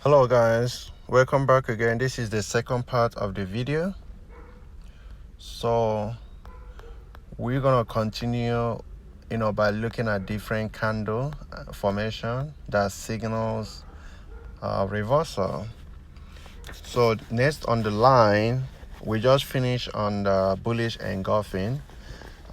Hello guys, welcome back again. This is the second part of the video. So we're gonna continue by looking at different candle formation that signals reversal. So next on the line, we just finished on the bullish engulfing,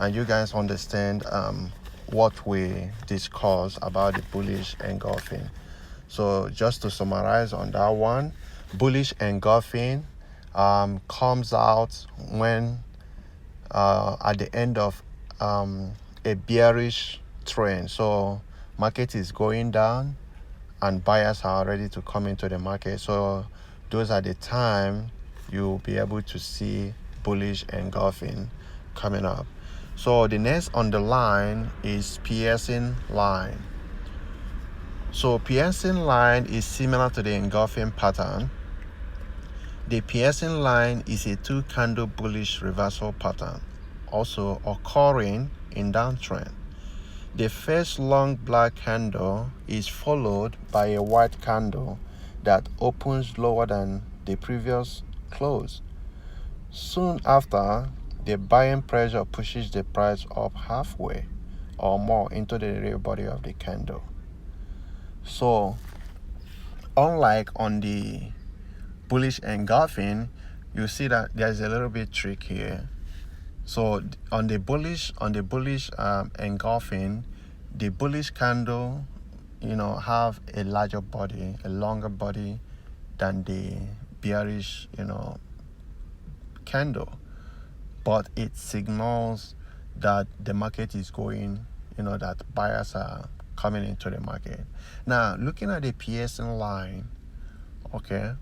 and you guys understand what we discussed about the bullish engulfing. So just to summarize on that one, bullish engulfing comes out when at the end of a bearish trend. So market is going down and buyers are ready to come into the market. So those are the time you'll be able to see bullish engulfing coming up. So the next on the line is piercing line. So piercing line is similar to the engulfing pattern. The piercing line is a 2-candle bullish reversal pattern, also occurring in downtrend. The first long black candle is followed by a white candle that opens lower than the previous close. Soon after, the buying pressure pushes the price up halfway or more into the real body of the candle. So unlike on the bullish engulfing, you see that there's a little bit trick here. So on the bullish engulfing, the bullish candle have a larger body, a longer body than the bearish candle, but it signals that the market is going, that buyers are coming into the market. Now looking at the piercing line, okay,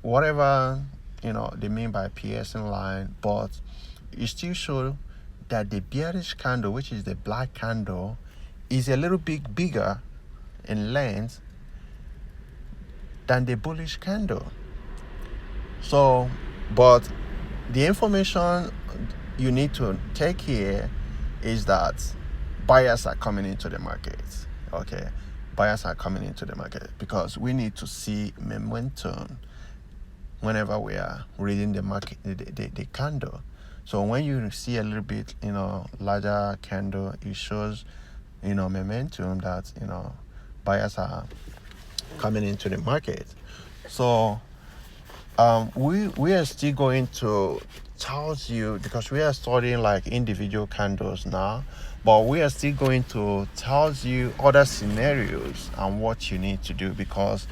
whatever they mean by piercing line, but it still shows that the bearish candle, which is the black candle, is a little bit bigger in length than the bullish candle. So but the information you need to take here is that buyers are coming into the market. Okay, buyers are coming into the market because we need to see momentum whenever we are reading the market, the candle. So when you see a little bit larger candle, it shows momentum that buyers are coming into the market. So we are still going to tell you, because we are studying like individual candles now, but we are still going to tell you other scenarios and what you need to do, because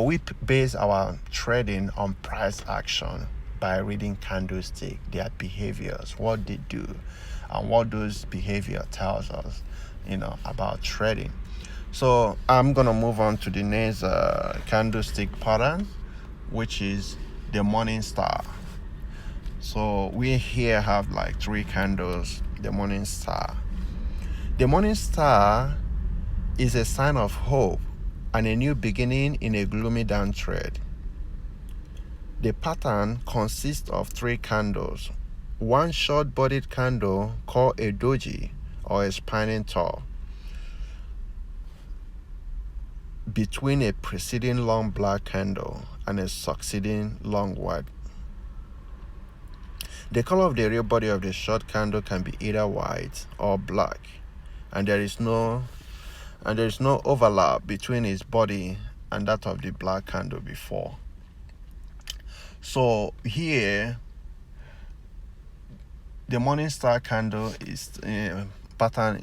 we base our trading on price action by reading candlestick, their behaviors, what they do, and what those behavior tells us about trading. So I'm gonna move on to the next candlestick pattern, which is the morning star. So we here have like 3 candles. The morning star is a sign of hope and a new beginning in a gloomy downtrend. The pattern consists of 3 candles, one short-bodied candle called a doji or a spinning top, between a preceding long black candle and a succeeding long white. The color of the real body of the short candle can be either white or black, and there is no overlap between its body and that of the black candle before. So here, the morning star candle is pattern,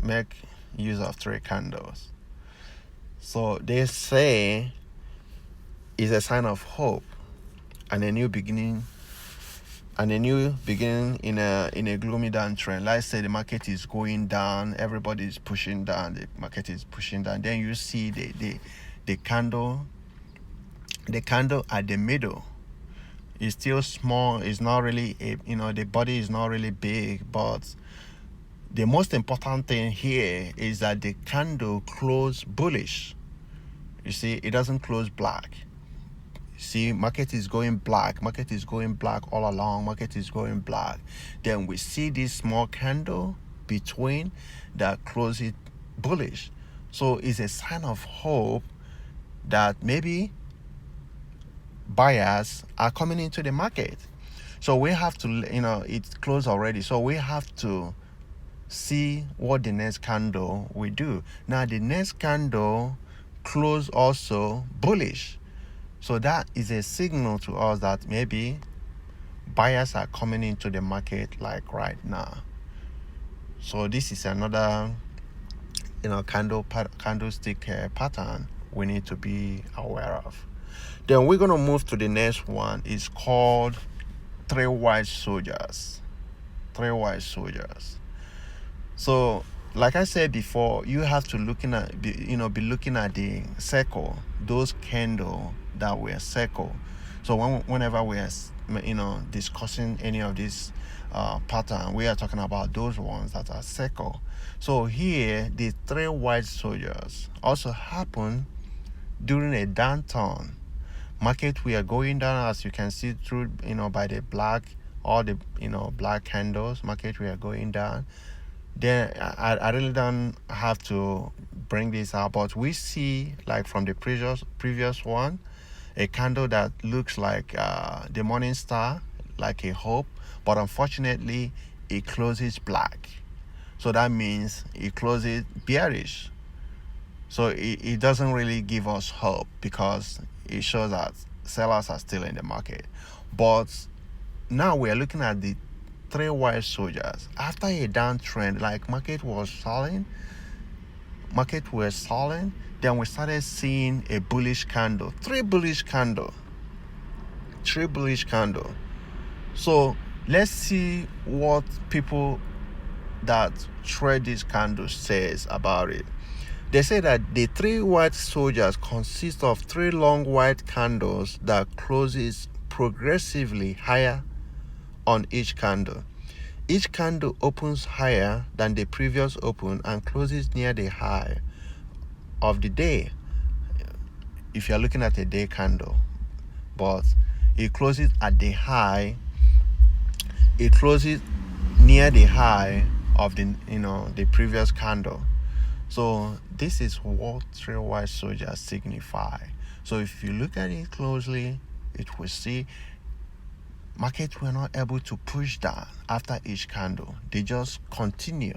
make use of 3 candles. So they say is a sign of hope and a new beginning in a gloomy downtrend. Let's say the market is going down, everybody is pushing down, the market is pushing down. Then you see the candle at the middle is still small. It's not really the body is not really big, but the most important thing here is that the candle closed bullish. You see, it doesn't close black. See, market is going black all along, market is going black. Then we see this small candle between that closes it bullish. So it's a sign of hope that maybe buyers are coming into the market. So we have to, it's closed already. So we have to see what the next candle will do. Now the next candle closed also bullish. So that is a signal to us that maybe buyers are coming into the market like right now. So this is another candlestick pattern we need to be aware of. Then we're going to move to the next one. It's called three white soldiers. So like I said before, you have to be looking at the circle, those candle that were circle. So whenever we're discussing any of these pattern, we are talking about those ones that are circle. So here the three white soldiers also happen during a downturn. Market we are going down, as you can see through by the black, all the black candles. Market we are going down. Then I really don't have to bring this out, but we see, like from the previous one, a candle that looks like the morning star, like a hope, but unfortunately it closes black. So that means it closes bearish. So it doesn't really give us hope, because it shows that sellers are still in the market. But now we are looking at the three white soldiers. After a downtrend, like market was selling, then we started seeing a bullish candle, three bullish candle. So let's see what people that trade this candle says about it. They say that the three white soldiers consist of three long white candles that closes progressively higher on each candle. Each candle opens higher than the previous open and closes near the high of the day. If you're looking at a day candle, but it closes at the high, it closes near the high of the previous candle. So this is what three white soldiers signify. So if you look at it closely, it will see markets were not able to push down after each candle. They just continue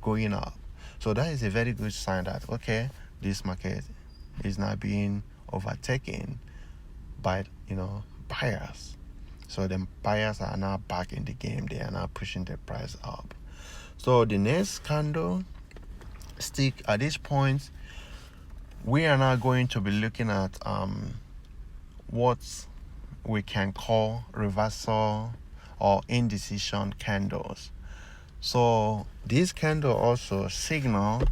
going up. So that is a very good sign that, okay, this market is now being overtaken by buyers. So the buyers are now back in the game. They are now pushing the price up. So the next candle stick, at this point, we are now going to be looking at what we can call reversal or indecision candles. So this candle also signal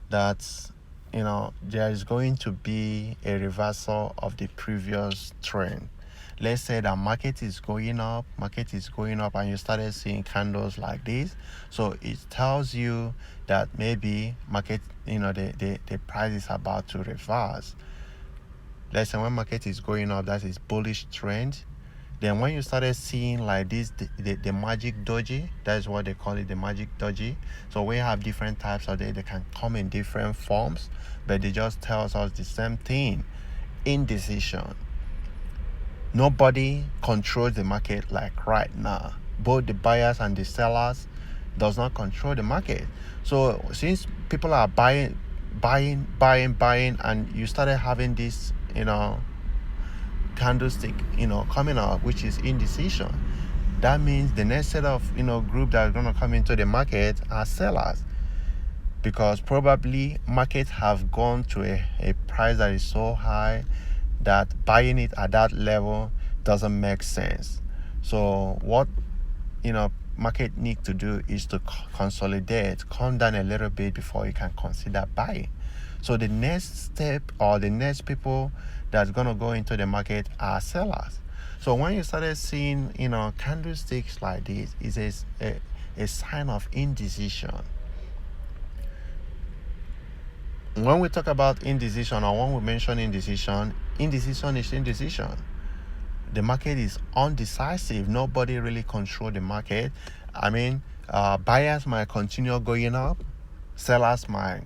that there is going to be a reversal of the previous trend. Let's say that market is going up, and you started seeing candles like this. So it tells you that maybe market, the price is about to reverse. Let's say when market is going up, that is bullish trend. Then when you started seeing like this, the magic doji, that is what they call it, the magic doji. So we have different types of it. They can come in different forms, but they just tells us the same thing: indecision. Nobody controls the market like right now. Both the buyers and the sellers does not control the market. So since people are buying, and you started having this, candlestick, coming up, which is indecision, that means the next set of, group that are going to come into the market are sellers, because probably markets have gone to a price that is so high that buying it at that level doesn't make sense. So what market need to do is to consolidate, come down a little bit before you can consider buying. So the next step, or the next people that's going to go into the market, are sellers. So when you started seeing candlesticks like this, is a sign of indecision. When we talk about indecision, or when we mention indecision is indecision. The market is undecisive. Nobody really controls the market. I mean, buyers might continue going up, sellers might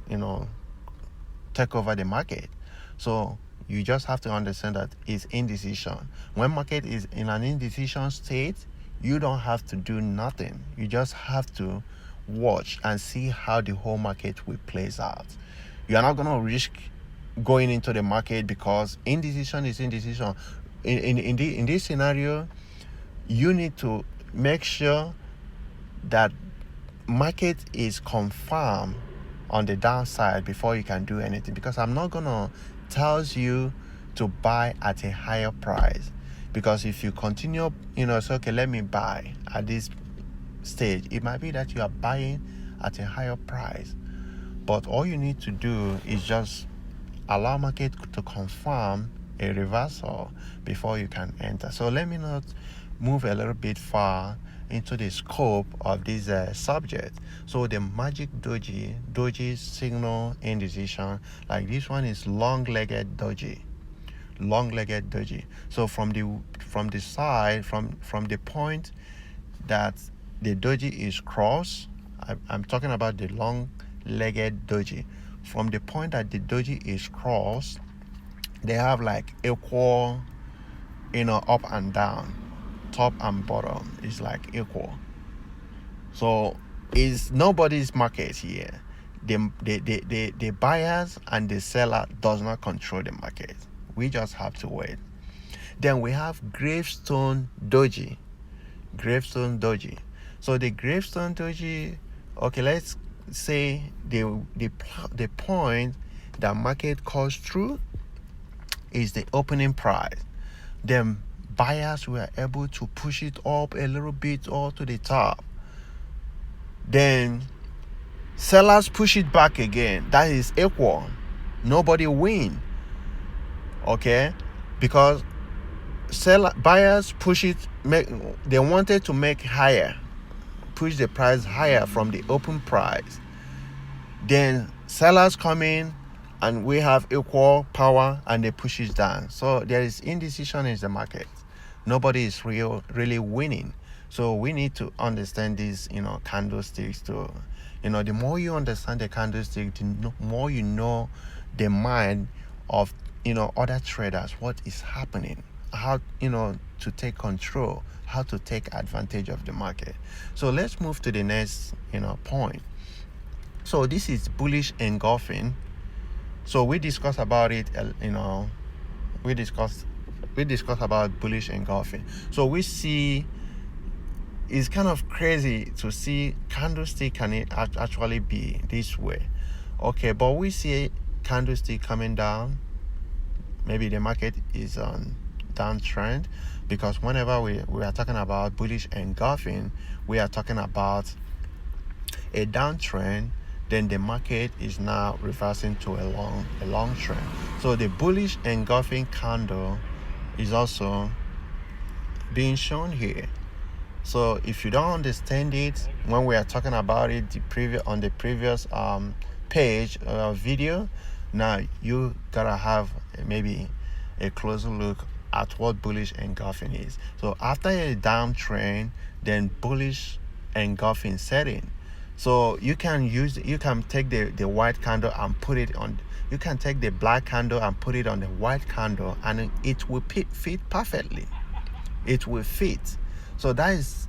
take over the market. So you just have to understand that it's indecision. When market is in an indecision state, you don't have to do nothing. You just have to watch and see how the whole market will plays out. You are not going to risk going into the market because indecision is indecision. In this scenario, you need to make sure that market is confirmed on the downside before you can do anything, because I'm not gonna tell you to buy at a higher price, because if you continue, say, okay, let me buy at this stage, it might be that you are buying at a higher price. But all you need to do is just allow market to confirm a reversal before you can enter. So let me not move a little bit far into the scope of this subject. So the magic doji signal indecision, like this one is long-legged doji. So from the side, from the point that the doji is crossed, I'm talking about the long-legged doji. From the point that the doji is crossed, they have like equal, up and down, top and bottom is like equal. So it's nobody's market here. The buyers and the seller does not control the market. We just have to wait. Then we have gravestone doji. So the gravestone doji, okay, let's say the point that market goes through is the opening price. Then buyers were able to push it up a little bit all to the top. Then sellers push it back again. That is equal. Nobody win. Okay? Because buyers push it, they wanted to make higher, push the price higher from the open price. Then sellers come in and we have equal power and they push it down. So there is indecision in the market. Nobody is really winning. So we need to understand these, candlesticks to, the more you understand the candlestick, the more you know the mind of, other traders, what is happening, how, to take control, how to take advantage of the market. So let's move to the next, point. So this is bullish engulfing. So we discussed about it, we discussed about bullish engulfing. So we see it's kind of crazy to see candlestick can it actually be this way. Okay, but we see a candlestick coming down. Maybe the market is on downtrend, because whenever we are talking about bullish engulfing, we are talking about a downtrend. Then the market is now reversing to a long trend. So the bullish engulfing candle is also being shown here. So if you don't understand it, when we are talking about it on the previous page video, now you gotta have maybe a closer look at what bullish engulfing is. So after a downtrend, then bullish engulfing setting. So you can take the white candle and put it on. You can take the black candle and put it on the white candle, and it will fit perfectly. It will fit. So that is,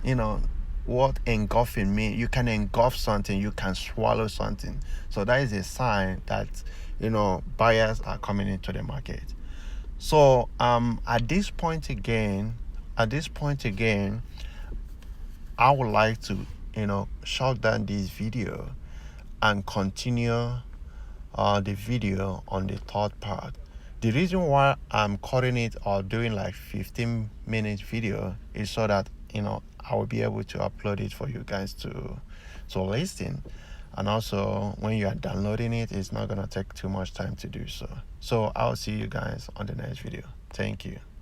what engulfing means. You can engulf something, you can swallow something. So that is a sign that, buyers are coming into the market. So at this point again, I would like to, shut down this video and continue the video on the third part. The reason why I'm cutting it or doing like 15-minute video is so that, I will be able to upload it for you guys to listen. And also when you are downloading it, it's not going to take too much time to do so. So I'll see you guys on the next video. Thank you.